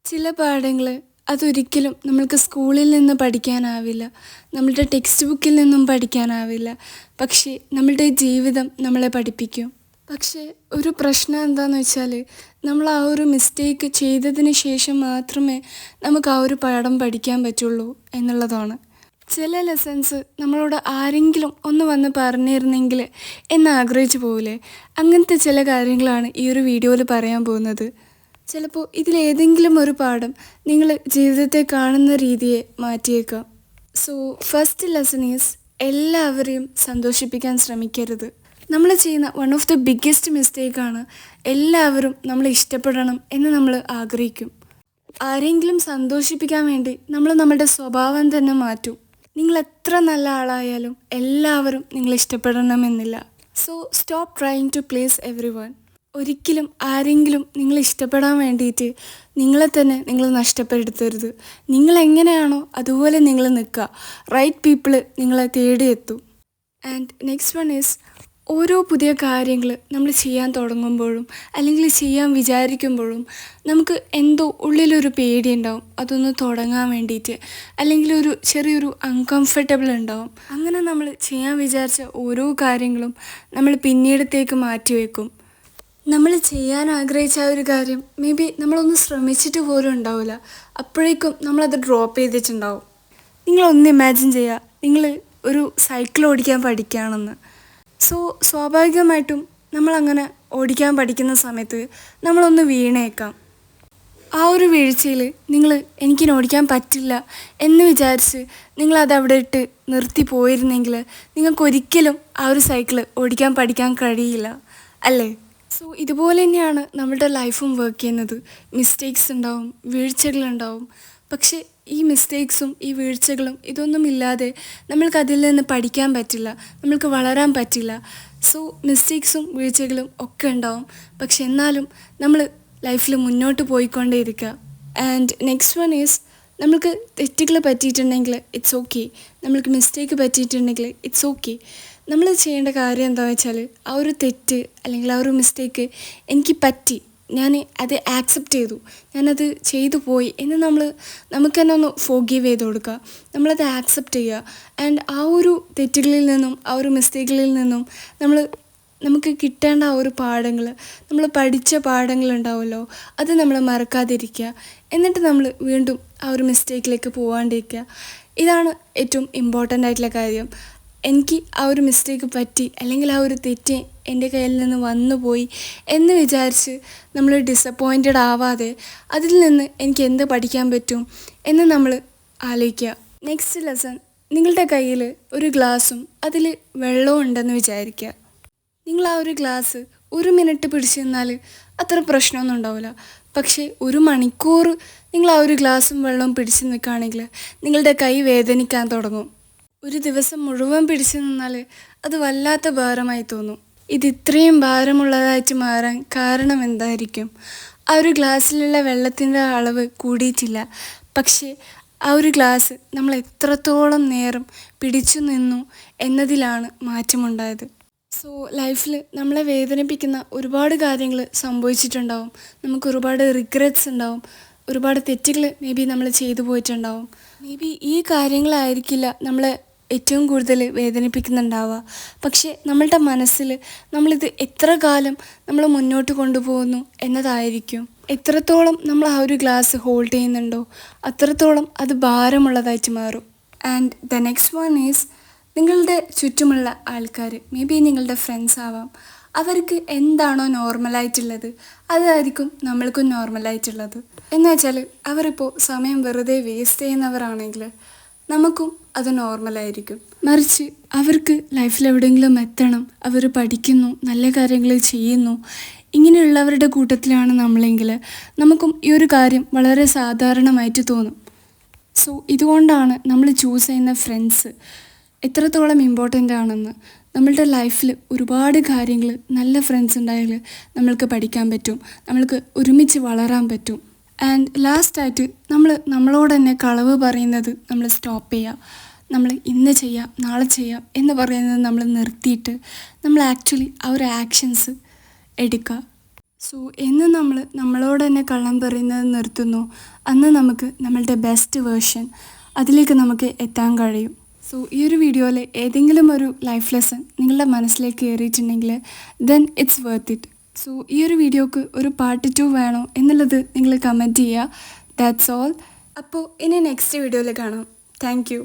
ചില പാഠങ്ങൾ അതൊരിക്കലും നമ്മൾക്ക് സ്കൂളിൽ നിന്ന് പഠിക്കാനാവില്ല, നമ്മളുടെ ടെക്സ്റ്റ് ബുക്കിൽ നിന്നും പഠിക്കാനാവില്ല. പക്ഷേ നമ്മളുടെ ജീവിതം നമ്മളെ പഠിപ്പിക്കും. പക്ഷേ ഒരു പ്രശ്നം എന്താണെന്ന് വെച്ചാൽ, നമ്മൾ ആ ഒരു മിസ്റ്റേക്ക് ചെയ്തതിന് ശേഷം മാത്രമേ നമുക്ക് ആ ഒരു പാഠം പഠിക്കാൻ പറ്റുള്ളൂ എന്നുള്ളതാണ്. ചില ലെസൺസ് നമ്മളോട് ആരെങ്കിലും ഒന്ന് വന്ന് പറഞ്ഞിരുന്നെങ്കിൽ എന്ന് ആഗ്രഹിച്ചു പോകില്ലേ? അങ്ങനത്തെ ചില കാര്യങ്ങളാണ് ഈ ഒരു വീഡിയോയിൽ പറയാൻ പോകുന്നത്. ചിലപ്പോൾ ഇതിലേതെങ്കിലും ഒരു പാഠം നിങ്ങൾ ജീവിതത്തെ കാണുന്ന രീതിയെ മാറ്റിയേക്കാം. സോ ഫസ്റ്റ് ലെസൺ ഈസ്, എല്ലാവരെയും സന്തോഷിപ്പിക്കാൻ ശ്രമിക്കരുത്. നമ്മൾ ചെയ്യുന്ന വൺ ഓഫ് ദ ബിഗ്ഗസ്റ്റ് മിസ്റ്റേക്കാണ് എല്ലാവരും നമ്മളെ ഇഷ്ടപ്പെടണം എന്ന് നമ്മൾ ആഗ്രഹിക്കും. ആരെങ്കിലും സന്തോഷിപ്പിക്കാൻ വേണ്ടി നമ്മൾ നമ്മുടെ സ്വഭാവം തന്നെ മാറ്റും. നിങ്ങൾ എത്ര നല്ല ആളായാലും എല്ലാവരും നിങ്ങളെ ഇഷ്ടപ്പെടണമെന്നില്ല. So stop trying to please everyone. ഒരിക്കലും ആരെങ്കിലും നിങ്ങളെ ഇഷ്ടപ്പെടാൻ വേണ്ടിയിട്ട് നിങ്ങളെ തന്നെ നിങ്ങൾ നഷ്ടപ്പെടുത്തരുത്. നിങ്ങൾ എങ്ങനെയാണോ അതുപോലെ നിങ്ങൾ നിൽക്കുക. റൈറ്റ് പീപ്പിൾ നിങ്ങളെ തേടിയെത്തും. ആൻഡ് നെക്സ്റ്റ് വൺ ഈസ്, ഓരോ പുതിയ കാര്യങ്ങൾ നമ്മൾ ചെയ്യാൻ തുടങ്ങുമ്പോഴും അല്ലെങ്കിൽ ചെയ്യാൻ വിചാരിക്കുമ്പോഴും നമുക്ക് എന്തോ ഉള്ളിലൊരു പേടിയുണ്ടാവും അതൊന്ന് തുടങ്ങാൻ വേണ്ടിയിട്ട്, അല്ലെങ്കിൽ ഒരു ചെറിയൊരു അൺകംഫർട്ടബിൾ ഉണ്ടാവും. അങ്ങനെ നമ്മൾ ചെയ്യാൻ വിചാരിച്ച ഓരോ കാര്യങ്ങളും നമ്മൾ പിന്നീടത്തേക്ക് മാറ്റി വയ്ക്കും. നമ്മൾ ചെയ്യാൻ ആഗ്രഹിച്ച ആ ഒരു കാര്യം മേ ബി നമ്മളൊന്ന് ശ്രമിച്ചിട്ട് പോലും ഉണ്ടാവില്ല, അപ്പോഴേക്കും നമ്മളത് ഡ്രോപ്പ് ചെയ്തിട്ടുണ്ടാവും. നിങ്ങളൊന്ന് ഇമാജിൻ ചെയ്യുക, നിങ്ങൾ ഒരു സൈക്കിൾ ഓടിക്കാൻ പഠിക്കുകയാണെന്ന്. സോ സ്വാഭാവികമായിട്ടും നമ്മളങ്ങനെ ഓടിക്കാൻ പഠിക്കുന്ന സമയത്ത് നമ്മളൊന്ന് വീണേക്കാം. ആ ഒരു വീഴ്ചയിൽ നിങ്ങൾ എനിക്കിനി ഓടിക്കാൻ പറ്റില്ല എന്ന് വിചാരിച്ച് നിങ്ങളത് അവിടെ ഇട്ട് നിർത്തി പോയിരുന്നെങ്കിൽ നിങ്ങൾക്കൊരിക്കലും ആ ഒരു സൈക്കിൾ ഓടിക്കാൻ പഠിക്കാൻ കഴിയില്ല, അല്ലേ? സോ ഇതുപോലെ തന്നെയാണ് നമ്മുടെ ലൈഫും വർക്ക് ചെയ്യുന്നത്. മിസ്റ്റേക്സ് ഉണ്ടാവും, വീഴ്ചകളുണ്ടാവും. പക്ഷേ ഈ മിസ്റ്റേക്സും ഈ വീഴ്ചകളും ഇതൊന്നും ഇല്ലാതെ നമ്മൾക്കതിൽ നിന്ന് പഠിക്കാൻ പറ്റില്ല, നമ്മൾക്ക് വളരാൻ പറ്റില്ല. സോ മിസ്റ്റേക്സും വീഴ്ചകളും ഒക്കെ ഉണ്ടാവും, പക്ഷെ എന്നാലും നമ്മൾ ലൈഫിൽ മുന്നോട്ട് പോയിക്കൊണ്ടേയിരിക്കുക. ആൻഡ് നെക്സ്റ്റ് വൺ ഈസ്, നമ്മൾക്ക് തെറ്റുകൾ പറ്റിയിട്ടുണ്ടെങ്കിൽ ഇറ്റ്സ് ഓക്കെ, നമ്മൾക്ക് മിസ്റ്റേക്ക് പറ്റിയിട്ടുണ്ടെങ്കിൽ ഇറ്റ്സ് ഓക്കെ. നമ്മൾ ചെയ്യേണ്ട കാര്യം എന്താണെന്ന് വെച്ചാൽ, ആ ഒരു തെറ്റ് അല്ലെങ്കിൽ ആ ഒരു മിസ്റ്റേക്ക് എനിക്ക് പറ്റി, ഞാൻ അത് ആക്സെപ്റ്റ് ചെയ്തു, ഞാനത് ചെയ്തു പോയി എന്ന് നമുക്ക് തന്നെ ഒന്ന് ഫോർഗീവ് ചെയ്ത് കൊടുക്കുക. നമ്മളത് ആക്സെപ്റ്റ് ചെയ്യുക. ആൻഡ് ആ ഒരു തെറ്റുകളിൽ നിന്നും ആ ഒരു മിസ്റ്റേക്കുകളിൽ നിന്നും നമുക്ക് കിട്ടേണ്ട ആ ഒരു പാഠങ്ങൾ, നമ്മൾ പഠിച്ച പാഠങ്ങളുണ്ടാവുമല്ലോ, അത് നമ്മൾ മറക്കാതിരിക്കുക. എന്നിട്ട് നമ്മൾ വീണ്ടും ആ ഒരു മിസ്റ്റേക്കിലേക്ക് പോകാണ്ടിരിക്കുക. ഇതാണ് ഏറ്റവും ഇമ്പോർട്ടൻ്റ് ആയിട്ടുള്ള കാര്യം. എനിക്ക് ആ ഒരു മിസ്റ്റേക്ക് പറ്റി അല്ലെങ്കിൽ ആ ഒരു തെറ്റ് എൻ്റെ കയ്യിൽ നിന്ന് വന്നു പോയി എന്ന് വിചാരിച്ച് നമ്മൾ ഡിസപ്പോയിൻറ്റഡ് ആവാതെ അതിൽ നിന്ന് എനിക്ക് എന്ത് പഠിക്കാൻ പറ്റും എന്ന് നമ്മൾ ആലോചിക്കുക. നെക്സ്റ്റ് ലെസൺ, നിങ്ങളുടെ കയ്യിൽ ഒരു ഗ്ലാസും അതിൽ വെള്ളവും ഉണ്ടെന്ന് വിചാരിക്കുക. നിങ്ങൾ ആ ഒരു ഗ്ലാസ് 1 മിനിറ്റ് പിടിച്ച് നിന്നാൽ അത്ര പ്രശ്നമൊന്നും ഉണ്ടാവില്ല. പക്ഷേ 1 മണിക്കൂർ നിങ്ങൾ ആ ഒരു ഗ്ലാസും വെള്ളവും പിടിച്ച് നിൽക്കുകയാണെങ്കിൽ നിങ്ങളുടെ കൈ വേദനിക്കാൻ തുടങ്ങും. ഒരു ദിവസം മുഴുവൻ പിടിച്ചു നിന്നാൽ അത് വല്ലാത്ത ഭാരമായി തോന്നും. ഇത് ഇത്രയും ഭാരമുള്ളതായിട്ട് മാറാൻ കാരണം എന്തായിരിക്കും? ആ ഒരു ഗ്ലാസ്സിലുള്ള വെള്ളത്തിൻ്റെ അളവ് കൂടിയിട്ടില്ല, പക്ഷേ ആ ഒരു ഗ്ലാസ് നമ്മൾ എത്രത്തോളം നേരം പിടിച്ചു നിന്നു എന്നതിലാണ് മാറ്റമുണ്ടായത്. സോ ലൈഫിൽ നമ്മളെ വേദനിപ്പിക്കുന്ന ഒരുപാട് കാര്യങ്ങൾ സംഭവിച്ചിട്ടുണ്ടാവും. നമുക്ക് ഒരുപാട് റിഗ്രറ്റ്സ് ഉണ്ടാവും, ഒരുപാട് തെറ്റുകൾ മേ ബി നമ്മൾ ചെയ്തു പോയിട്ടുണ്ടാവും. മേ ബി ഈ കാര്യങ്ങളായിരിക്കില്ല നമ്മളെ ഏറ്റവും കൂടുതൽ വേദനിപ്പിക്കുന്നുണ്ടാവുക. പക്ഷേ നമ്മളുടെ മനസ്സിൽ നമ്മളിത് എത്ര കാലം നമ്മൾ മുന്നോട്ട് കൊണ്ടുപോകുന്നു എന്നതായിരിക്കും. എത്രത്തോളം നമ്മൾ ആ ഒരു ഗ്ലാസ് ഹോൾഡ് ചെയ്യുന്നുണ്ടോ അത്രത്തോളം അത് ഭാരമുള്ളതായിട്ട് മാറും. And the next one is, നിങ്ങളുടെ ചുറ്റുമുള്ള ആൾക്കാർ, മേ ബി നിങ്ങളുടെ ഫ്രണ്ട്സ് ആവാം, അവർക്ക് എന്താണോ നോർമലായിട്ടുള്ളത് അതായിരിക്കും നമ്മൾക്കും നോർമലായിട്ടുള്ളത്. എന്ന് വെച്ചാൽ അവരിപ്പോൾ സമയം വെറുതെ വേസ്റ്റ് ചെയ്യുന്നവരാണെങ്കിൽ നമുക്കും അത് നോർമലായിരിക്കും. മറിച്ച് അവർക്ക് ലൈഫിൽ എവിടെയെങ്കിലും എത്തണം, അവർ പഠിക്കുന്നു, നല്ല കാര്യങ്ങൾ ചെയ്യുന്നു, ഇങ്ങനെയുള്ളവരുടെ കൂട്ടത്തിലാണ് നമ്മളെങ്കിൽ നമുക്കും ഈ ഒരു കാര്യം വളരെ സാധാരണമായിട്ട് തോന്നും. സോ ഇതുകൊണ്ടാണ് നമ്മൾ ചൂസ് ചെയ്യുന്ന ഫ്രണ്ട്സ് എത്രത്തോളം ഇമ്പോർട്ടൻ്റ് ആണെന്ന്. നമ്മളുടെ ലൈഫിൽ ഒരുപാട് കാര്യങ്ങൾ നല്ല ഫ്രണ്ട്സ് ഉണ്ടായാൽ നമ്മൾക്ക് പഠിക്കാൻ പറ്റും, നമ്മൾക്ക് ഒരുമിച്ച് വളരാൻ പറ്റും. ആൻഡ് ലാസ്റ്റായിട്ട് നമ്മളോട് തന്നെ കളവ് പറയുന്നത് നമ്മൾ സ്റ്റോപ്പ് ചെയ്യുക. നമ്മൾ ഇന്ന് ചെയ്യാം നാളെ ചെയ്യാം എന്ന് പറയുന്നത് നമ്മൾ നിർത്തിയിട്ട് നമ്മൾ ആക്ച്വലി ആ ഒരു ആക്ഷൻസ് എടുക്കുക. സോ എന്ന് നമ്മൾ നമ്മളോട് തന്നെ കള്ളം പറയുന്നത് നിർത്തുന്നു, അന്ന് നമുക്ക് നമ്മളുടെ ബെസ്റ്റ് വേർഷൻ അതിലേക്ക് നമുക്ക് എത്താൻ കഴിയും. സോ ഈ ഒരു വീഡിയോയിൽ ഏതെങ്കിലും ഒരു ലൈഫ് ലെസൺ നിങ്ങളുടെ മനസ്സിലേക്ക് കയറിയിട്ടുണ്ടെങ്കിൽ then it's worth it. So ഈ ഒരു വീഡിയോക്ക് ഒരു പാർട്ട് 2 വേണോ എന്നുള്ളത് നിങ്ങൾ കമൻറ്റ് ചെയ്യുക. That's all. അപ്പോൾ ഇനി നെക്സ്റ്റ് വീഡിയോയിൽ കാണാം. Thank you.